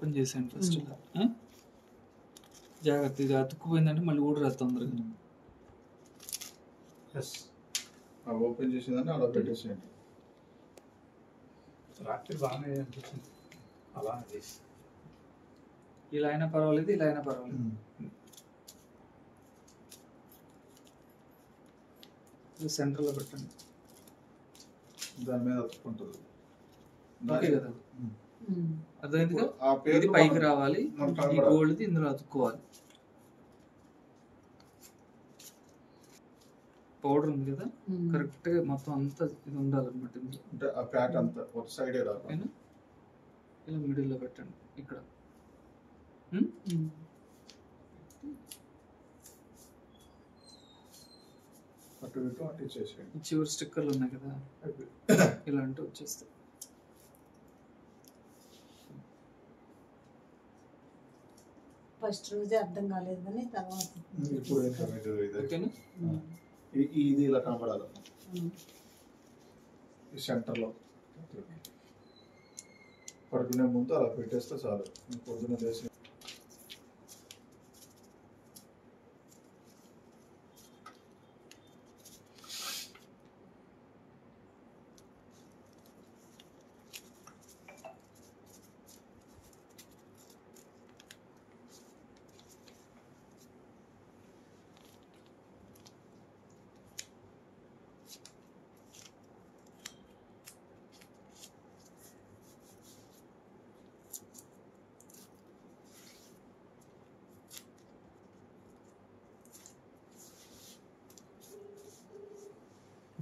Open చేసాను first. జాగ్రత్త, ఇది అతుక్కుపోయిందంటే మళ్ళీ ఊడరాదు తొందరగా. ఓపెన్ చేసేదాన్ని అలా పెట్టేసేయండి. రాత్రి బాగానే అనిపించింది అలా చేసి. ఇలా అయినా పర్వాలేదు, ఇలా అయినా పర్వాలేదు. సెంటర్లో పెట్టండి, దాని మీద అతుక్కుంటుంది. ఓకే కదా, అర్థమైంది కదా. ఆ పేరు పైకి రావాలి, ఈ గోల్డ్ది ఇందులో అతుక్కోవాలి. పౌడర్ ఉంది కదా, కరెక్ట్ గా మొత్తం అంతా ఇది ఉండాలన్నమాట. అంటే ఆ ప్యాట్ అంతా ఒక సైడ్ ఇలా మిడిల్ లో పెట్టండి. ఇక్కడ అటు ఇటు అటు చేసేయండి. చివరి స్టిక్కర్లు ఉన్నాయి కదా, ఇలాంటి వచ్చేస్తాయి. ఫస్ట్ రోజే అర్థం కాలేదు కానీ తర్వాత ఇప్పుడు ఇది ఇలా కనపడాలి సెంటర్లో. పడుకునే ముందు అలా పెట్టేస్తే చాలు. పొద్దున్న లేసి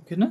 ఓకేనా.